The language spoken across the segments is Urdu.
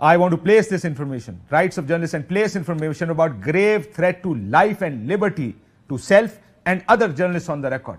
I want to place this information, rights of journalists, and place information about grave threat to life and liberty to self and other journalists on the record,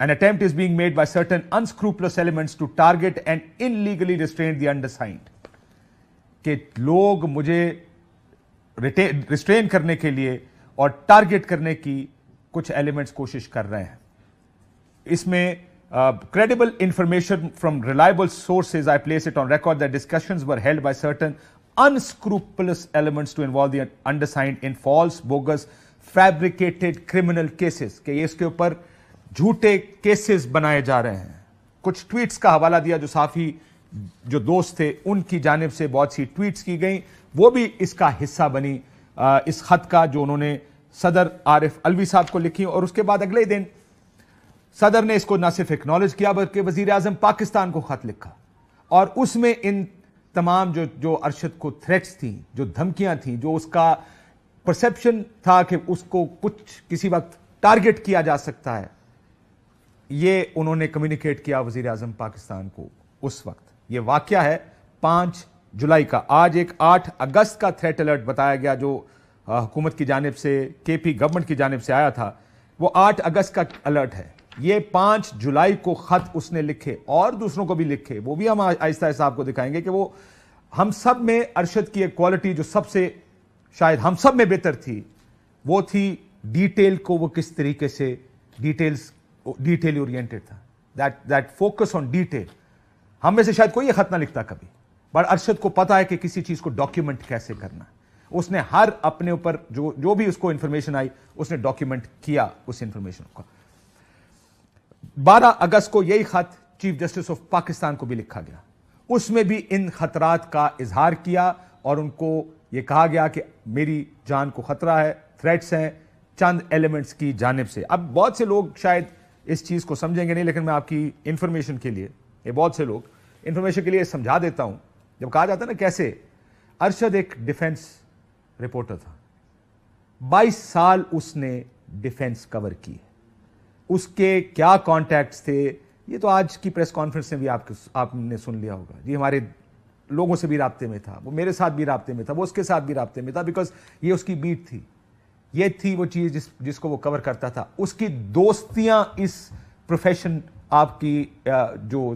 An attempt is being made by certain unscrupulous elements to target and illegally restrain the undersigned, کہ لوگ مجھے ریسٹرین کرنے کے لیے اور ٹارگٹ کرنے کی کچھ ایلیمنٹس کوشش کر رہے ہیں. اس میں credible information from reliable sources, I place it on record that discussions were held by certain unscrupulous elements to involve the undersigned in false, bogus, fabricated criminal cases. کہ اس کے اوپر جھوٹے کیسز بنائے جا رہے ہیں. کچھ ٹویٹس کا حوالہ دیا جو صحافی جو دوست تھے ان کی جانب سے بہت سی ٹویٹس کی گئیں, وہ بھی اس کا حصہ بنی اس خط کا جو انہوں نے صدر عارف علوی صاحب کو لکھی. اور اس کے بعد اگلے دن صدر نے اس کو نہ صرف ایکنالج کیا بلکہ وزیر اعظم پاکستان کو خط لکھا, اور اس میں ان تمام جو ارشد کو تھریٹس تھیں, جو دھمکیاں تھیں, جو اس کا پرسیپشن تھا کہ اس کو کچھ کسی وقت ٹارگٹ کیا جا سکتا ہے, یہ انہوں نے کمیونیکیٹ کیا وزیر اعظم پاکستان کو اس وقت. یہ واقعہ ہے 5 جولائی کا. آج ایک 8 اگست کا تھریٹ الرٹ بتایا گیا جو حکومت کی جانب سے, کے پی گورنمنٹ کی جانب سے آیا تھا, وہ 8 اگست کا الرٹ ہے. یہ 5 جولائی کو خط اس نے لکھے اور دوسروں کو بھی لکھے, وہ بھی ہم آہستہ آہستہ آپ کو دکھائیں گے کہ وہ ہم سب میں ارشد کی ایک کوالٹی جو سب سے شاید ہم سب میں بہتر تھی, وہ تھی ڈیٹیل کو وہ کس طریقے سے ڈیٹیل اورینٹڈ تھا. That focus on detail. ہم میں سے شاید کوئی یہ خط نہ لکھتا کبھی, بٹ ارشد کو پتا ہے کہ کسی چیز کو ڈاکیومنٹ کیسے کرنا. اس نے ہر اپنے اوپر جو بھی اس کو انفارمیشن آئی اس نے ڈاکیومنٹ کیا اس انفارمیشن کو. 12 اگست کو یہی خط چیف جسٹس آف پاکستان کو بھی لکھا گیا. اس میں بھی ان خطرات کا اظہار کیا اور ان کو یہ کہا گیا کہ میری جان کو خطرہ ہے, تھریٹس ہیں چند ایلیمنٹس کی جانب سے. اب بہت سے لوگ شاید اس چیز کو سمجھیں گے نہیں, لیکن میں آپ کی انفارمیشن کے لیے, یہ بہت سے لوگ انفارمیشن کے لیے سمجھا دیتا ہوں. جب کہا جاتا ہے نا کیسے, ارشد ایک ڈیفنس رپورٹر تھا, 22 سال اس نے ڈیفنس کور کی. اس کے کیا کانٹیکٹس تھے یہ تو آج کی پریس کانفرنس میں بھی آپ نے سن لیا ہوگا. جی ہمارے لوگوں سے بھی رابطے میں تھا, وہ میرے ساتھ بھی رابطے میں تھا, وہ اس کے ساتھ بھی رابطے میں تھا, بیکاز یہ اس کی بیٹ تھی, یہ تھی وہ چیز جس کو وہ کور کرتا تھا. اس کی دوستیاں اس پروفیشن آپ کی جو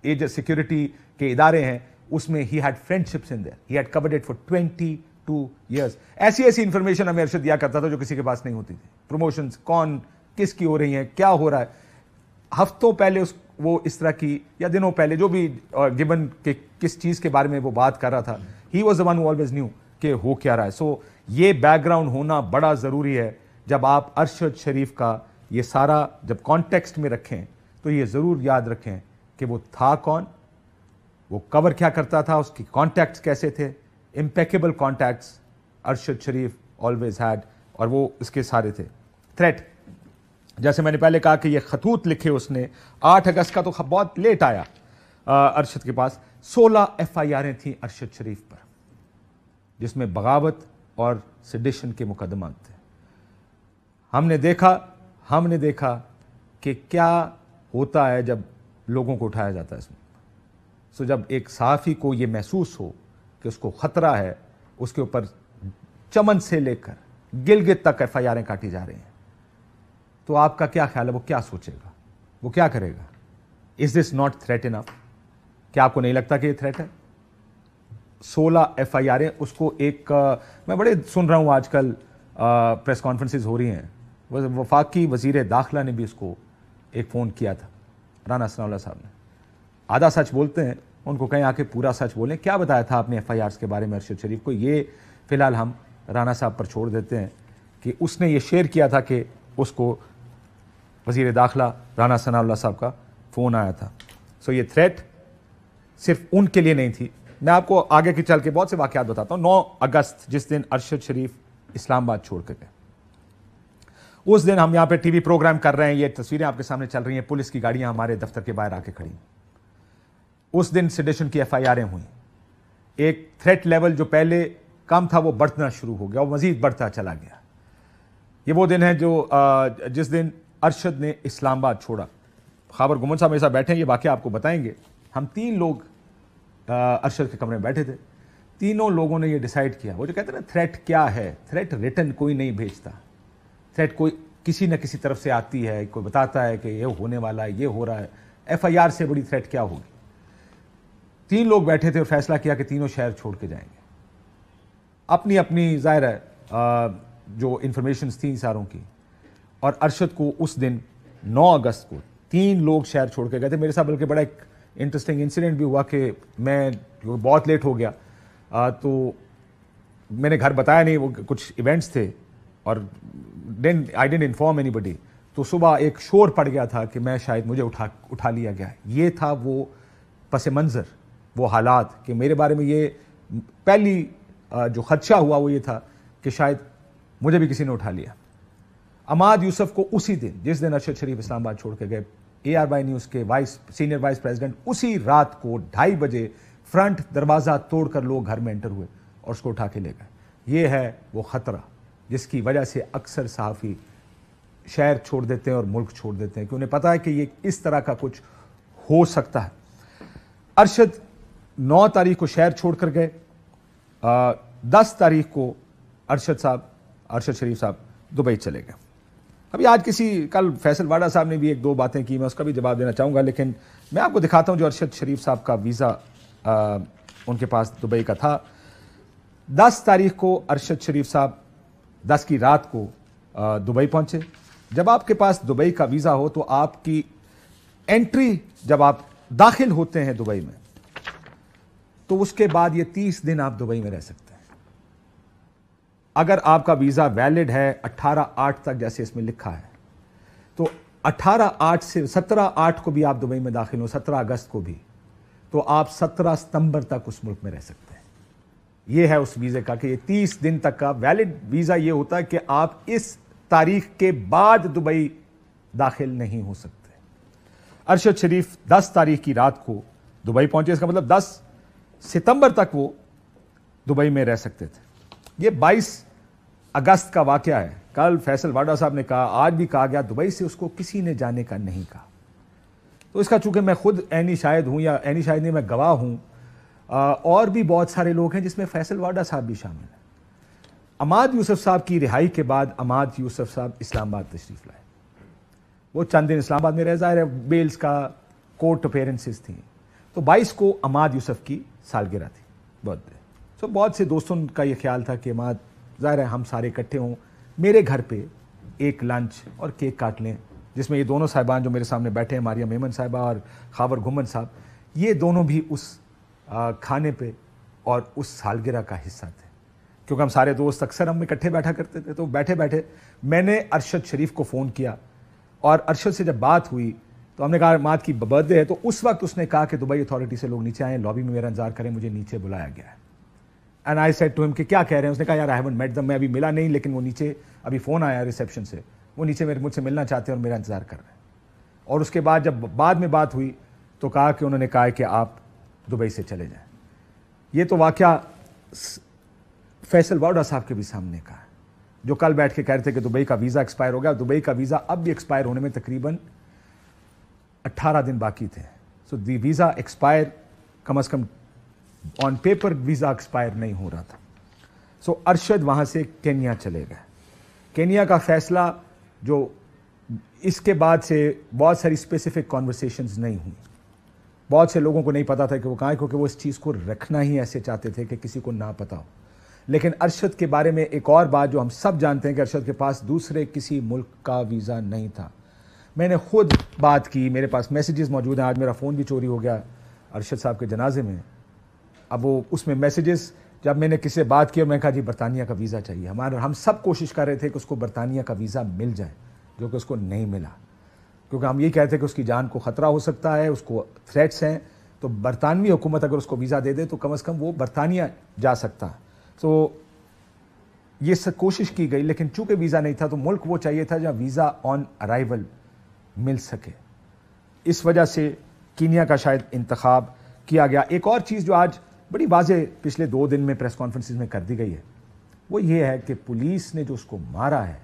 ایج سیکورٹی کے ادارے ہیں اس میں he had friendships in there, he had covered it for 22 years. ایسی انفارمیشن ہمیں ارشد دیا کرتا تھا جو کسی کے پاس نہیں ہوتی تھی. پروموشنز کون کس کی ہو رہی ہیں, کیا ہو رہا ہے. ہفتوں پہلے وہ اس طرح کی یا دنوں پہلے جو بھی گبن کے کس چیز کے بارے میں وہ بات کر رہا تھا, he was the one who always knew کہ ہو کیا رہا ہے. سو یہ بیک گراؤنڈ ہونا بڑا ضروری ہے. جب آپ ارشد شریف کا یہ سارا جب کانٹیکسٹ میں رکھیں تو یہ ضرور یاد رکھیں کہ وہ تھا کون, وہ کور کیا کرتا تھا, اس کی کانٹیکٹس کیسے تھے. Impeccable contacts Arshad Sharif always had, اور وہ اس کے سارے تھے. تھریٹ, جیسے میں نے پہلے کہا کہ یہ خطوط لکھے اس نے 8 اگست کا, تو بہت لیٹ آیا ارشد کے پاس. 16 FIRیں تھیں ارشد شریف پر جس میں بغاوت اور سیڈیشن کے مقدمات تھے. ہم نے دیکھا کہ کیا ہوتا ہے جب لوگوں کو اٹھایا جاتا ہے اس میں. سو جب ایک صحافی کو یہ محسوس ہو کہ اس کو خطرہ ہے, اس کے اوپر چمن سے لے کر گلگت تک FIRیں کاٹی جا رہی ہیں, تو آپ کا کیا خیال ہے, وہ کیا سوچے گا, وہ کیا کرے گا؟ از دس ناٹ تھریٹ انف؟ کیا آپ کو نہیں لگتا کہ یہ تھریٹ ہے؟ 16 FIRیں اس کو ایک میں بڑے سن رہا ہوں آج کل پریس کانفرنسز ہو رہی ہیں, وفاقی وزیر داخلہ نے بھی اس کو ایک فون کیا تھا, رانا ثناء اللہ صاحب نے. آدھا سچ بولتے ہیں, ان کو کہیں آ کے پورا سچ بولیں. کیا بتایا تھا آپ نے FIRs کے بارے میں ارشد شریف کو؟ یہ فی الحال ہم رانا صاحب پر چھوڑ دیتے ہیں کہ اس نے یہ شیئر کیا تھا کہ اس کو وزیر داخلہ رانا ثناء اللہ صاحب کا فون آیا تھا. سو یہ تھریٹ صرف ان کے لیے نہیں تھی. میں آپ کو آگے کی چل کے بہت سے واقعات بتاتا ہوں. 9 اگست جس دن ارشد شریف اسلام آباد چھوڑ کے گئے, اس دن ہم یہاں پہ ٹی وی پروگرام کر رہے ہیں, یہ تصویریں آپ کے سامنے چل رہی ہیں, پولیس کی گاڑیاں ہمارے دفتر کے باہر آ کے کھڑی ہیں. اس دن سیڈیشن کی FIRیں ہوئیں. ایک تھریٹ لیول جو پہلے کم تھا وہ بڑھنا شروع ہو گیا, وہ مزید بڑھتا چلا گیا. یہ وہ دن ہے جس دن ارشد نے اسلام آباد چھوڑا. خابر گمن صاحب میرے ساتھ بیٹھے ہیں, یہ واقعہ آپ کو بتائیں گے. ہم 3 لوگ ارشد کے کمرے میں بیٹھے تھے. تینوں لوگوں نے یہ ڈیسائیڈ کیا, وہ جو کہتے ہیں نا تھریٹ کیا ہے, تھریٹ ریٹن کوئی نہیں بھیجتا, تھریٹ کوئی کسی نہ کسی طرف سے آتی ہے, کوئی بتاتا ہے کہ یہ ہونے والا ہے, یہ ہو رہا ہے. FIR سے بڑی تھریٹ کیا ہوگی؟ 3 لوگ بیٹھے تھے اور فیصلہ کیا کہ تینوں شہر چھوڑ کے جائیں گے. اپنی اپنی ظاہر ہے جو انفارمیشنز تھیں ساروں کی. اور ارشد کو اس دن 9 اگست کو 3 لوگ شہر چھوڑ کے گئے تھے. میرے ساتھ بلکہ بڑا ایک انٹرسٹنگ انسیڈنٹ بھی ہوا کہ میں بہت لیٹ ہو گیا تو میں نے گھر بتایا نہیں, وہ کچھ ایونٹس تھے اور آئی ڈنٹ انفارم اینی بڈی. تو صبح ایک شور پڑ گیا تھا کہ میں شاید مجھے اٹھا لیا گیا. یہ تھا وہ پس منظر, وہ حالات کہ میرے بارے میں یہ پہلی جو خدشہ ہوا وہ یہ تھا کہ شاید مجھے بھی کسی نے اٹھا لیا. عماد یوسف کو اسی دن جس دن ارشد شریف اسلام آباد چھوڑ کے گئے, ARY نیوز کے سینئر وائس پریزیڈنٹ, اسی رات کو 2:30 بجے فرنٹ دروازہ توڑ کر لوگ گھر میں انٹر ہوئے اور اس کو اٹھا کے لے گئے. یہ ہے وہ خطرہ جس کی وجہ سے اکثر صحافی شہر چھوڑ دیتے ہیں اور ملک چھوڑ دیتے ہیں کہ انہیں پتہ ہے کہ یہ اس طرح کا کچھ ہو سکتا ہے. ارشد 9 تاریخ کو شہر چھوڑ کر گئے. 10 تاریخ کو ارشد شریف صاحب دبئی چلے گئے. ابھی آج کل فیصل واڈا صاحب نے بھی 1-2 باتیں کی, میں اس کا بھی جواب دینا چاہوں گا, لیکن میں آپ کو دکھاتا ہوں جو ارشد شریف صاحب کا ویزا ان کے پاس دبئی کا تھا. 10 تاریخ کو ارشد شریف صاحب 10 کی رات کو دبئی پہنچے. جب آپ کے پاس دبئی کا ویزا ہو تو آپ کی انٹری, جب آپ داخل ہوتے ہیں دبئی میں, تو اس کے بعد یہ 30 دن آپ دبئی میں رہ سکتے ہیں. اگر آپ کا ویزا ویلڈ ہے 18/8 تک جیسے اس میں لکھا ہے, تو 18/8 سے 17/8 کو بھی آپ دبئی میں داخل ہو, 17 اگست کو بھی, تو آپ 17 ستمبر تک اس ملک میں رہ سکتے ہیں. یہ ہے اس ویزے کا کہ یہ 30 دن تک کا ویلڈ ویزا یہ ہوتا ہے کہ آپ اس تاریخ کے بعد دبئی داخل نہیں ہو سکتے. ارشد شریف 10 تاریخ کی رات کو دبئی پہنچے, اس کا مطلب 10 ستمبر تک وہ دبئی میں رہ سکتے تھے. یہ 22 اگست کا واقعہ ہے. کل فیصل واڈا صاحب نے کہا, آج بھی کہا گیا, دبئی سے اس کو کسی نے جانے کا نہیں کہا. تو اس کا چونکہ میں خود عینی شاہد ہوں, یا عینی شاہد نہیں, میں گواہ ہوں, اور بھی بہت سارے لوگ ہیں جس میں فیصل واڈا صاحب بھی شامل ہیں. عماد یوسف صاحب کی رہائی کے بعد عماد یوسف صاحب اسلام آباد تشریف لائے. وہ چند دن اسلام آباد میں رہ, ظاہر ہے بیلز کا کورٹ اپیرنسز تھیں. تو 22 کو عماد یوسف کی سالگرہ تھی, برتھ ڈے. سو بہت سے دوستوں کا یہ خیال تھا کہ عماد, ظاہر ہے ہم سارے اکٹھے ہوں, میرے گھر پہ ایک لنچ اور کیک کاٹ لیں, جس میں یہ دونوں صاحبان جو میرے سامنے بیٹھے ہیں, ماریا میمن صاحبہ اور خاور گھمن صاحب, یہ دونوں بھی اس کھانے پہ اور اس سالگرہ کا حصہ تھے. کیونکہ ہم سارے دوست اکثر ہم اکٹھے بیٹھا کرتے تھے. تو بیٹھے بیٹھے میں نے ارشد شریف کو فون کیا, اور ارشد سے جب بات ہوئی تو ہم نے کہا عماد کی برتھ ڈے ہے. تو اس وقت اس نے کہا کہ دبئی اتھارٹی سے لوگ نیچے آئیں, لابی میں میرا انتظار کریں, مجھے نیچے بلایا گیا ہے. اینڈ آئی سیڈ ٹو ہم کہ کیا کہہ رہے ہیں. اس نے کہا یار آئی ہیونٹ میٹ دم, میں ابھی ملا نہیں, لیکن وہ نیچے ابھی فون آیا ریسیپشن سے, وہ نیچے مجھ سے ملنا چاہتے ہیں اور میرا انتظار کر رہے ہیں. اور اس کے بعد جب بعد میں بات ہوئی تو کہا کہ انہوں نے کہا کہ آپ دبئی سے چلے جائیں. یہ تو واقعہ فیصل واڈا صاحب کے بھی سامنے کا ہے, جو کل بیٹھ کے کہہ رہے تھے کہ دبئی کا ویزا ایکسپائر ہو گیا. دبئی کا ویزا اب بھی ایکسپائر ہونے میں تقریباً 18 دن باقی تھے. سو دی ویزا ایکسپائر, کم از کم آن پیپر ویزا ایکسپائر نہیں ہو رہا تھا. سو ارشد وہاں سے کینیا چلے گئے. کینیا کا فیصلہ جو اس کے بعد سے بہت ساری اسپیسیفک کانورسیشنز نہیں ہوئی. بہت سے لوگوں کو نہیں پتا تھا کہ وہ کہاں ہے, کیونکہ وہ اس چیز کو رکھنا ہی ایسے چاہتے تھے کہ کسی کو نہ پتا ہو. لیکن ارشد کے بارے میں ایک اور بات جو ہم سب جانتے ہیں کہ ارشد کے پاس دوسرے کسی ملک کا ویزا نہیں تھا. میں نے خود بات کی, میرے پاس میسیجز موجود ہیں. آج میرا فون بھی چوری ہو گیا ارشد صاحب کے جنازے میں. اب وہ اس میں میسیجز, جب میں نے کسی سے بات کی اور میں نے کہا جی برطانیہ کا ویزا چاہیے, ہم سب کوشش کر رہے تھے کہ اس کو برطانیہ کا ویزا مل جائے, جو کہ اس کو نہیں ملا. کیونکہ ہم یہ کہتے ہیں کہ اس کی جان کو خطرہ ہو سکتا ہے, اس کو تھریٹس ہیں. تو برطانوی حکومت اگر اس کو ویزا دے دے تو کم از کم وہ برطانیہ جا سکتا. تو یہ سب کوشش کی گئی, لیکن چونکہ ویزا نہیں تھا تو ملک وہ چاہیے تھا جہاں ویزا آن ارائیول مل سکے. اس وجہ سے کینیا کا شاید انتخاب کیا گیا. ایک اور چیز جو آج بڑی واضح پچھلے 2 دن میں پریس کانفرنسز میں کر دی گئی ہے, وہ یہ ہے کہ پولیس نے جو اس کو مارا ہے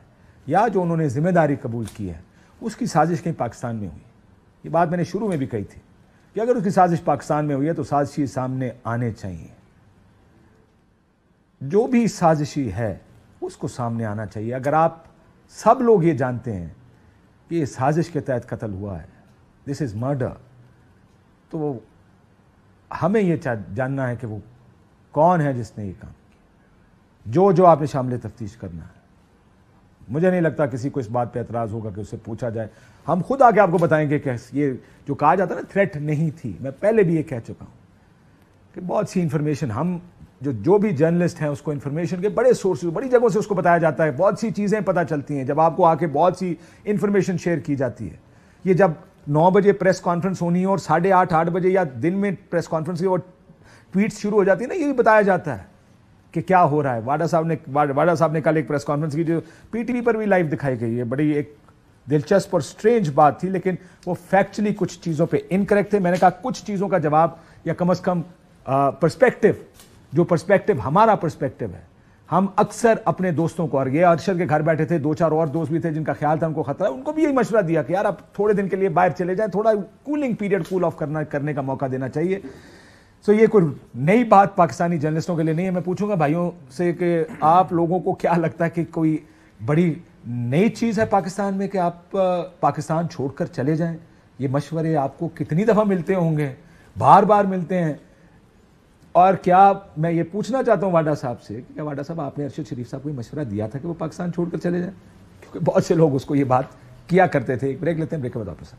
یا جو انہوں نے ذمہ داری قبول کی ہے, اس کی سازش کہیں پاکستان میں ہوئی. یہ بات میں نے شروع میں بھی کہی تھی کہ اگر اس کی سازش پاکستان میں ہوئی ہے تو سازشی سامنے آنے چاہیے. جو بھی سازشی ہے اس کو سامنے آنا چاہیے. اگر آپ سب لوگ یہ جانتے ہیں کہ یہ سازش کے تحت قتل ہوا ہے, دس از مرڈر, تو ہمیں یہ جاننا ہے کہ وہ کون ہے جس نے یہ کام کیا. جو آپ نے شامل تفتیش کرنا ہے. مجھے نہیں لگتا کسی کو اس بات پہ اعتراض ہوگا کہ اس سے پوچھا جائے. ہم خود آگے آپ کو بتائیں گے کہ یہ جو کہا جاتا ہے نا تھریٹ نہیں تھی. میں پہلے بھی یہ کہہ چکا ہوں کہ بہت سی انفارمیشن ہم جو بھی جرنلسٹ ہیں اس کو انفارمیشن کے بڑے سورسز بڑی جگہوں سے اس کو بتایا جاتا ہے. بہت سی چیزیں پتہ چلتی ہیں جب آپ کو آ کے بہت سی انفارمیشن شیئر کی جاتی ہے. یہ جب 9 بجے پریس کانفرنس ہونی ہے اور 8:30 بجے یا دن میں پریس کانفرنس کی اور ٹویٹس شروع ہو جاتی ہے نا, یہ بھی بتایا جاتا ہے کہ کیا ہو رہا ہے. واڈا صاحب نے کل ایک پریس کانفرنس کی جو پی ٹی وی پر بھی لائیو دکھائی گئی ہے, بڑی ایک دلچسپ اور سٹرینج بات تھی, لیکن وہ فیکچولی کچھ چیزوں پہ انکریکٹ تھے. میں نے کہا کچھ چیزوں کا جواب یا کم از کم پرسپیکٹو, جو پرسپیکٹو ہمارا پرسپیکٹو ہے, ہم اکثر اپنے دوستوں کو, اور یہ ارشد کے گھر بیٹھے تھے 2-4 اور دوست بھی تھے جن کا خیال تھا ان کو خطرہ ہے, ان کو بھی یہی مشورہ دیا کہ یار آپ تھوڑے دن کے لیے باہر چلے جائیں, تھوڑا کولنگ پیریڈ کول آف کرنے کا موقع دینا چاہیے. سو یہ کوئی نئی بات پاکستانی جرنلسٹوں کے لیے نہیں ہے. میں پوچھوں گا بھائیوں سے کہ آپ لوگوں کو کیا لگتا ہے کہ کوئی بڑی نئی چیز ہے پاکستان میں کہ آپ پاکستان چھوڑ کر چلے جائیں؟ یہ مشورے آپ کو کتنی دفعہ ملتے ہوں گے, بار بار ملتے ہیں. اور کیا میں یہ پوچھنا چاہتا ہوں واڈا صاحب سے کہ کیا واڈا صاحب آپ نے ارشد شریف صاحب کو یہ مشورہ دیا تھا کہ وہ پاکستان چھوڑ کر چلے جائیں؟ کیونکہ بہت سے لوگ اس کو یہ بات کیا کرتے تھے. ایک بریک لیتے ہیں, بریک کے بعد واپس.